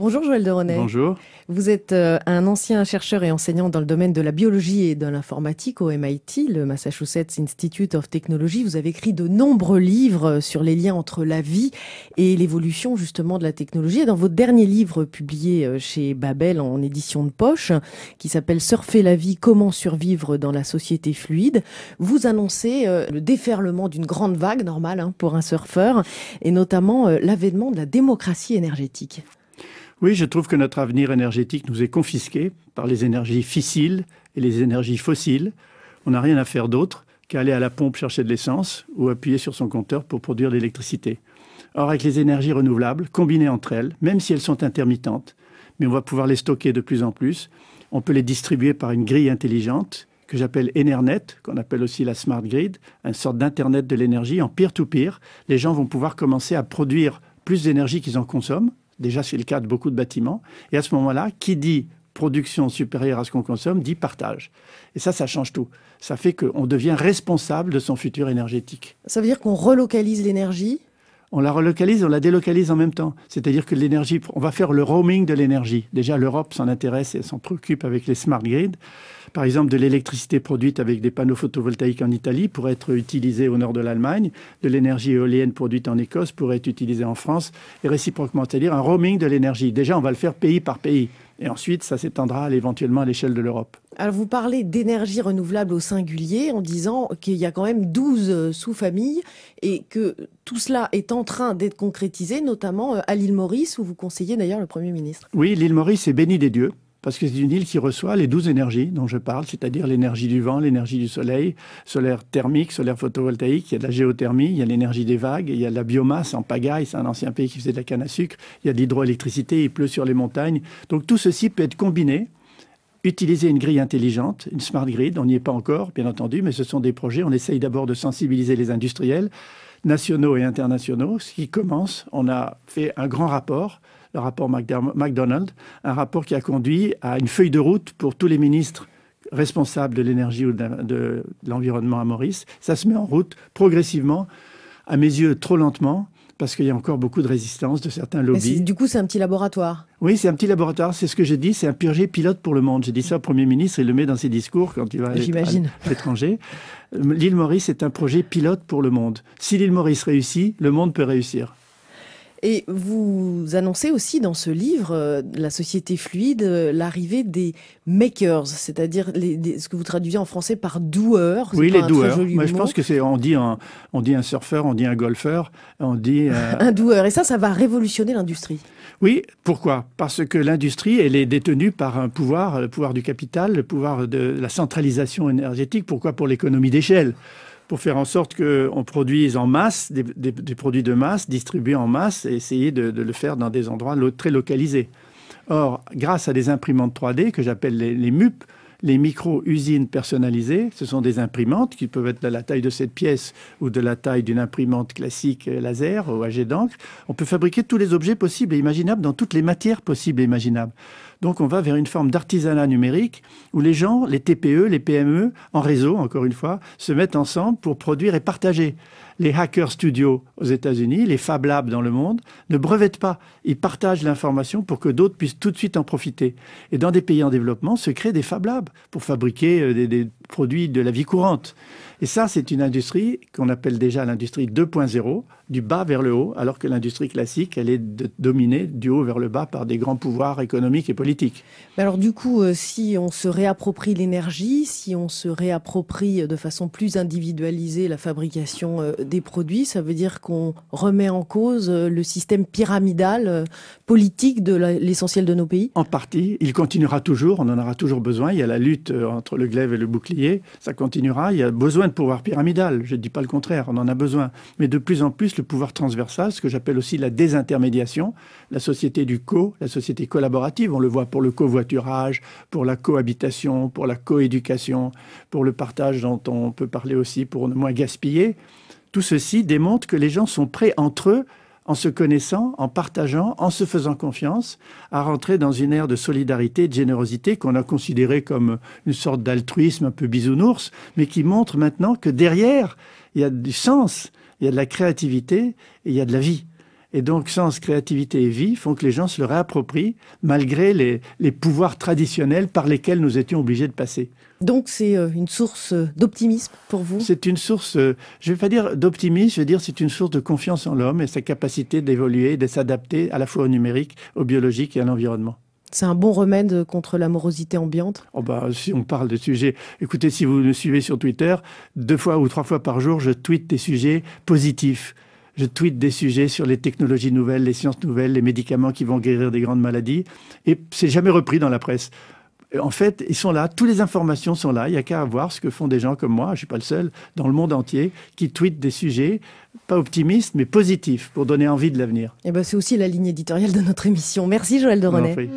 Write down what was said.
Bonjour Joël de René. Bonjour. Vous êtes un ancien chercheur et enseignant dans le domaine de la biologie et de l'informatique au MIT, le Massachusetts Institute of Technology. Vous avez écrit de nombreux livres sur les liens entre la vie et l'évolution justement de la technologie. Et dans votre dernier livre publié chez Babel en édition de poche, qui s'appelle « Surfer la vie, comment survivre dans la société fluide », vous annoncez le déferlement d'une grande vague, normale pour un surfeur, et notamment l'avènement de la démocratie énergétique. Oui, je trouve que notre avenir énergétique nous est confisqué par les énergies fissiles et les énergies fossiles. On n'a rien à faire d'autre qu'à aller à la pompe chercher de l'essence ou appuyer sur son compteur pour produire de l'électricité. Or, avec les énergies renouvelables, combinées entre elles, même si elles sont intermittentes, mais on va pouvoir les stocker de plus en plus, on peut les distribuer par une grille intelligente que j'appelle Enernet, qu'on appelle aussi la Smart Grid, une sorte d'Internet de l'énergie en peer-to-peer. Les gens vont pouvoir commencer à produire plus d'énergie qu'ils en consomment. Déjà, c'est le cas de beaucoup de bâtiments. Et à ce moment-là, qui dit production supérieure à ce qu'on consomme, dit partage. Et ça change tout. Ça fait qu'on devient responsable de son futur énergétique. Ça veut dire qu'on relocalise l'énergie ? On la relocalise, on la délocalise en même temps. C'est-à-dire que l'énergie, on va faire le roaming de l'énergie. Déjà, l'Europe s'en intéresse et s'en préoccupe avec les smart grids. Par exemple, de l'électricité produite avec des panneaux photovoltaïques en Italie pourrait être utilisée au nord de l'Allemagne, de l'énergie éolienne produite en Écosse pourrait être utilisée en France, et réciproquement, c'est-à-dire un roaming de l'énergie. Déjà, on va le faire pays par pays, et ensuite, ça s'étendra éventuellement à l'échelle de l'Europe. Alors, vous parlez d'énergie renouvelable au singulier en disant qu'il y a quand même 12 sous-familles et que tout cela est en train d'être concrétisé, notamment à l'île Maurice, où vous conseillez d'ailleurs le Premier ministre. Oui, l'île Maurice est bénie des dieux, parce que c'est une île qui reçoit les 12 énergies dont je parle, c'est-à-dire l'énergie du vent, l'énergie du soleil, solaire thermique, solaire photovoltaïque, il y a de la géothermie, il y a l'énergie des vagues, il y a de la biomasse en pagaille, c'est un ancien pays qui faisait de la canne à sucre, il y a de l'hydroélectricité, il pleut sur les montagnes. Donc tout ceci peut être combiné, utiliser une grille intelligente, une smart grid, on n'y est pas encore, bien entendu, mais ce sont des projets, on essaye d'abord de sensibiliser les industriels, nationaux et internationaux, ce qui commence, on a fait un grand rapport, le rapport McDonald, un rapport qui a conduit à une feuille de route pour tous les ministres responsables de l'énergie ou de l'environnement à Maurice. Ça se met en route progressivement, à mes yeux trop lentement, parce qu'il y a encore beaucoup de résistance de certains lobbies. Du coup, c'est un petit laboratoire. Oui, c'est un petit laboratoire, c'est ce que j'ai dit, c'est un purgé pilote pour le monde. J'ai dit ça au Premier ministre, il le met dans ses discours quand il va à l'étranger. L'île Maurice est un projet pilote pour le monde. Si l'île Maurice réussit, le monde peut réussir. Et vous annoncez aussi dans ce livre, La société fluide, l'arrivée des makers, c'est-à-dire ce que vous traduisez en français par doueurs. Oui, les doueurs. Moi, je pense que on dit un surfeur, on dit un golfeur, on dit... un doueur. Et ça va révolutionner l'industrie. Oui, pourquoi ? Parce que l'industrie, elle est détenue par un pouvoir, le pouvoir du capital, le pouvoir de la centralisation énergétique. Pourquoi ? Pour l'économie d'échelle. Pour faire en sorte qu'on produise en masse, des produits de masse, distribués en masse, et essayer de le faire dans des endroits très localisés. Or, grâce à des imprimantes 3D, que j'appelle les MUP, les micro-usines personnalisées, ce sont des imprimantes qui peuvent être de la taille de cette pièce ou de la taille d'une imprimante classique laser ou à jet d'encre. On peut fabriquer tous les objets possibles et imaginables dans toutes les matières possibles et imaginables. Donc on va vers une forme d'artisanat numérique où les gens, les TPE, les PME, en réseau, encore une fois, se mettent ensemble pour produire et partager. Les hacker studios aux États-Unis, les Fab Labs dans le monde, ne brevettent pas. Ils partagent l'information pour que d'autres puissent tout de suite en profiter. Et dans des pays en développement, se créent des Fab Labs pour fabriquer des produits de la vie courante. Et ça, c'est une industrie qu'on appelle déjà l'industrie 2.0, du bas vers le haut, alors que l'industrie classique, elle est dominée du haut vers le bas par des grands pouvoirs économiques et politiques. Mais alors du coup, si on se réapproprie l'énergie, si on se réapproprie de façon plus individualisée la fabrication des produits, ça veut dire qu'on remet en cause le système pyramidal politique de l'essentiel de nos pays ? En partie. Il continuera toujours, on en aura toujours besoin. Il y a la lutte entre le glaive et le bouclier, ça continuera. Il y a besoin de pouvoir pyramidal, je ne dis pas le contraire, on en a besoin. Mais de plus en plus, le pouvoir transversal, ce que j'appelle aussi la désintermédiation, la société du la société collaborative, on le voit pour le covoiturage, pour la cohabitation, pour la coéducation, pour le partage dont on peut parler aussi pour ne moins gaspiller. Tout ceci démontre que les gens sont prêts entre eux, en se connaissant, en partageant, en se faisant confiance, à rentrer dans une ère de solidarité, de générosité qu'on a considérée comme une sorte d'altruisme un peu bisounours, mais qui montre maintenant que derrière, il y a du sens, il y a de la créativité et il y a de la vie. Et donc, sens, créativité et vie font que les gens se le réapproprient malgré les pouvoirs traditionnels par lesquels nous étions obligés de passer. Donc, c'est une source d'optimisme pour vous? C'est une source, je ne vais pas dire d'optimisme, je vais dire c'est une source de confiance en l'homme et sa capacité d'évoluer, de s'adapter à la fois au numérique, au biologique et à l'environnement. C'est un bon remède contre la morosité ambiante? Si on parle de sujets... Écoutez, si vous me suivez sur Twitter, 2 fois ou 3 fois par jour, je tweete des sujets positifs. Je tweete des sujets sur les technologies nouvelles, les sciences nouvelles, les médicaments qui vont guérir des grandes maladies. Et c'est jamais repris dans la presse. En fait, ils sont là, toutes les informations sont là. Il n'y a qu'à voir ce que font des gens comme moi, je ne suis pas le seul, dans le monde entier, qui tweetent des sujets, pas optimistes, mais positifs, pour donner envie de l'avenir. Et c'est aussi la ligne éditoriale de notre émission. Merci Joël de René.